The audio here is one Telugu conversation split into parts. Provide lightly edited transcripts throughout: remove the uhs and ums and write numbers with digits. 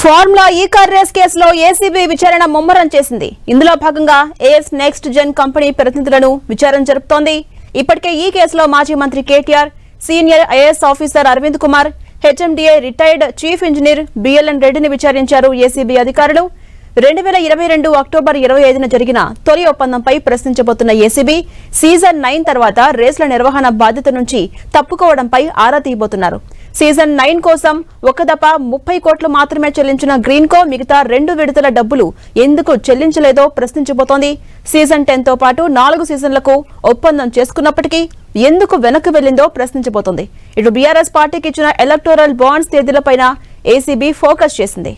ఫార్ములా ఈ కార్ రేస్ కేసులో ఏసీబీ విచారణ ముమ్మరం చేసింది. ఇందులో భాగంగా ఏఎస్ నెక్స్ట్ జెన్ కంపెనీ ప్రతినిధులను విచారణ జరుపుతోంది. ఇప్పటికే ఈ కేసులో మాజీ మంత్రి KTR, senior IAS officer Aravind Kumar, HMDA retired chief engineer BLN రెడ్డిని విచారించారు ఏసీబీ అధికారులు. 2022 అక్టోబర్ 25న జరిగిన తొలి ఒప్పందంపై ప్రశ్నించబోతున్న ఏసీబీ సీజన్ 9 తర్వాత రేసుల నిర్వహణ బాధ్యత నుంచి తప్పుకోవడంపై ఆరా తీయబోతున్నారు. సీజన్ 9 కోసం ఒక దఫా 30 కోట్లు మాత్రమే చెల్లించిన గ్రీన్కో మిగతా 2 విడతల డబ్బులు ఎందుకు చెల్లించలేదో ప్రశ్నించబోతోంది. సీజన్ 10 తో పాటు 4 సీజన్లకు ఒప్పందం చేసుకున్నప్పటికీ ఎందుకు వెనక్కి వెళ్లిందో ప్రశ్నించబోతోంది. ఇటు బీఆర్ఎస్ పార్టీకి ఇచ్చిన ఎలక్టోరల్ బాండ్స్ తేదీలపైన ఏసీబీ ఫోకస్ చేసింది.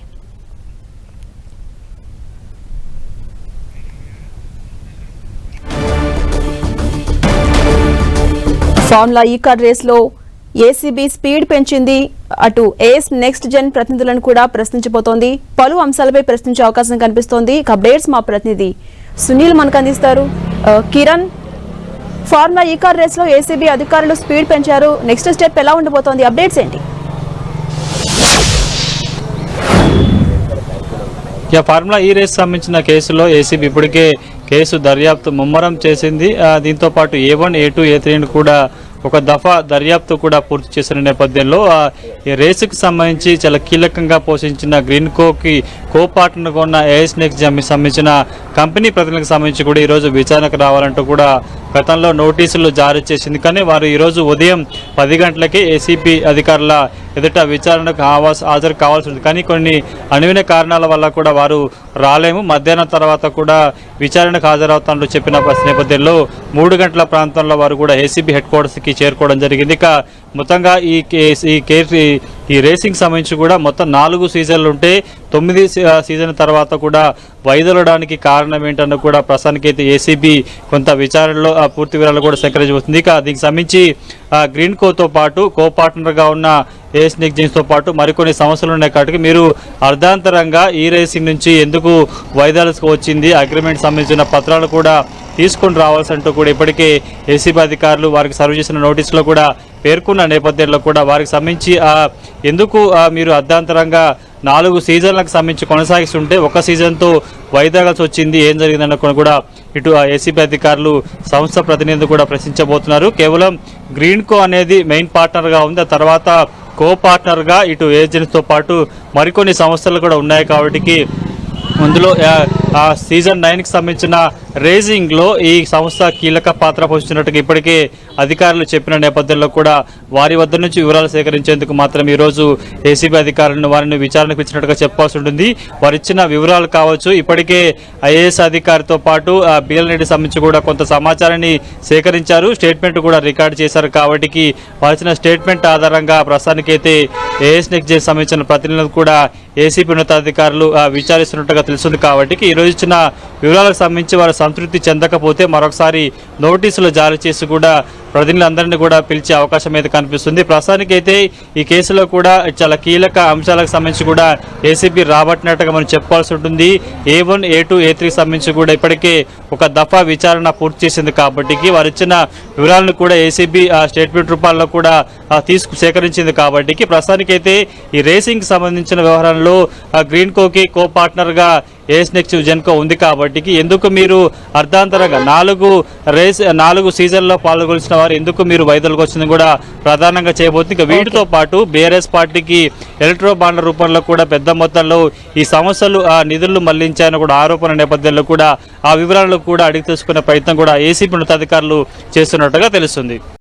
ఫార్ములా ఈ కార్ రేస్లో ఏసీబీ స్పీడ్ పెంచింది. అటు ఏఎస్ నెక్స్ట్ జెన్ ప్రతినిధులను కూడా ప్రశ్నించబోతోంది. పలు అంశాలపై ప్రశ్నించే అవకాశం కనిపిస్తోంది. అప్డేట్స్ మా ప్రతినిధి సునీల్ మనకు అందిస్తారు. కిరణ్, ఫార్ములా ఈ కార్ రేస్లో ఏసీబీ అధికారులు స్పీడ్ పెంచారు. నెక్స్ట్ స్టెప్ ఎలా ఉండబోతోంది? అప్డేట్స్ ఏంటి? ఫార్ములా ఈ రేస్ సంబంధించిన కేసులో ఏసీబీ ఇప్పటికే కేసు దర్యాప్తు ముమ్మరం చేసింది. దీంతో పాటు A1, A2, A3 కూడా ఒక దఫా దర్యాప్తు కూడా పూర్తి చేసిన నేపథ్యంలో ఈ రేసుకు సంబంధించి చాలా కీలకంగా పోషించిన గ్రీన్కోకి పార్ట్నర్గా ఉన్న ఏఎస్ నెక్స్ట్ జెన్ సంబంధించిన కంపెనీ ప్రతినిధులకు సంబంధించి కూడా ఈరోజు విచారణకు రావాలంటూ కూడా గతంలో నోటీసులు జారీ చేసింది. కానీ వారు ఈరోజు ఉదయం 10 గంటలకే ఏసీబీ అధికారుల ఎదుట విచారణకు హాజరు కావాల్సి ఉంది. కానీ కొన్ని అనువైన కారణాల వల్ల కూడా వారు రాలేము, మధ్యాహ్నం తర్వాత కూడా విచారణకు హాజరవుతానని చెప్పిన నేపథ్యంలో 3 గంటల ప్రాంతంలో వారు కూడా ఏసీబీ హెడ్ క్వార్టర్స్కి చేరుకోవడం జరిగింది. ఇక మొత్తంగా ఈ రేసింగ్ సంబంధించి కూడా మొత్తం 4 సీజన్లు ఉంటే 9 సీజన్ తర్వాత కూడా వైదొలడానికి కారణం ఏంటన్న కూడా ప్రస్తుతానికైతే ఏసీబీ కొంత విచారణలో పూర్తి వివరాలు కూడా సేకరించబోతుంది. ఇక దీనికి సంబంధించి గ్రీన్కోతో పాటు పార్ట్నర్గా ఉన్న ఏఎస్ నెక్స్ట్ జెన్తో పాటు మరికొన్ని సమస్యలు ఉన్నాయి. కాబట్టి మీరు అర్ధాంతరంగా ఈ రేసింగ్ నుంచి ఎందుకు వైదొలసి వచ్చింది, అగ్రిమెంట్ సంబంధించిన పత్రాలు కూడా తీసుకొని రావాల్సి అంటూ కూడా ఇప్పటికే ఏసీబీ అధికారులు వారికి సర్వ్ చేసిన నోటీసులో కూడా పేర్కొన్న నేపథ్యంలో కూడా వారికి సంబంధించి ఎందుకు మీరు అర్ధాంతరంగా 4 సీజన్లకు సంబంధించి కొనసాగిస్తుంటే ఒక సీజన్తో వైదొలగాల్సి వచ్చింది, ఏం జరిగిందన్న కూడా ఇటు ఏసీబీ అధికారులు సంస్థ ప్రతినిధులు కూడా ప్రశ్నించబోతున్నారు. కేవలం గ్రీన్కో అనేది మెయిన్ పార్ట్నర్గా ఉంది, ఆ తర్వాత పార్ట్నర్గా ఇటు ఏజెంట్స్తో పాటు మరికొన్ని సంస్థలు కూడా ఉన్నాయి. కాబట్టి అందులో సీజన్ 9కి సంబంధించిన రేసింగ్లో ఈ సంస్థ కీలక పాత్ర పోషించినట్టుగా ఇప్పటికే అధికారులు చెప్పిన నేపథ్యంలో కూడా వారి వద్ద నుంచి వివరాలు సేకరించేందుకు మాత్రం ఈరోజు ఏసీబీ అధికారులను వారిని విచారణకు ఇచ్చినట్టుగా చెప్పాల్సి ఉంటుంది. వారు ఇచ్చిన వివరాలు కావచ్చు, ఇప్పటికే ఐఏఎస్ అధికారితో పాటు బిఎల్ రెడ్డి సంబంధించి కూడా కొంత సమాచారాన్ని సేకరించారు, స్టేట్మెంట్ కూడా రికార్డు చేశారు. కాబట్టి వారు ఇచ్చిన స్టేట్మెంట్ ఆధారంగా ప్రస్తుతానికైతే ఏఎస్ నెక్స్ట్ జెన్ సంబంధించిన ప్రతినిధులు కూడా ఏసీబీ ఉన్నతాధికారులు విచారిస్తున్నట్టుగా తెలుస్తుంది. కాబట్టి ఈరోజు ఇచ్చిన వివరాలకు సంబంధించి వారు సంతృప్తి చెందకపోతే మరొకసారి నోటీసులు జారీ చేసి కూడా ప్రతినిధులందరినీ కూడా పిలిచే అవకాశం అయితే కనిపిస్తుంది. ప్రస్తుతానికైతే ఈ కేసులో కూడా చాలా కీలక అంశాలకు సంబంధించి కూడా ఏసీబీ రాబట్టినట్టుగా మనం చెప్పాల్సి ఉంటుంది. A1, A2, A3 సంబంధించి కూడా ఇప్పటికే ఒక దఫా విచారణ పూర్తి చేసింది. కాబట్టి వారు ఇచ్చిన వివరాలను కూడా ఏసీబీ స్టేట్మెంట్ రూపాల్లో కూడా సేకరించింది. కాబట్టి ప్రస్తుతానికైతే ఈ రేసింగ్కి సంబంధించిన వ్యవహారంలో గ్రీన్కోకి పార్ట్నర్గా ఏఎస్ నెక్స్ట్ జెన్కో ఉంది. కాబట్టి ఎందుకు మీరు అర్ధాంతరంగా 4 సీజన్లో పాల్గొల్సిన వారు ఎందుకు మీరు వైదొలగ వచ్చింది కూడా ప్రధానంగా చేయబోతుంది. ఇక వీటితో పాటు బీఆర్ఎస్ పార్టీకి ఎలక్ట్రో బాండ్ల రూపంలో కూడా పెద్ద మొత్తంలో ఈ సమస్యలు నిధులు మళ్లించాయని కూడా ఆరోపణ నేపథ్యంలో కూడా ఆ వివరాలను కూడా అడిగి తెలుసుకునే ప్రయత్నం కూడా ఏసీబీ ఉన్నతాధికారులు చేస్తున్నట్టుగా తెలుస్తుంది.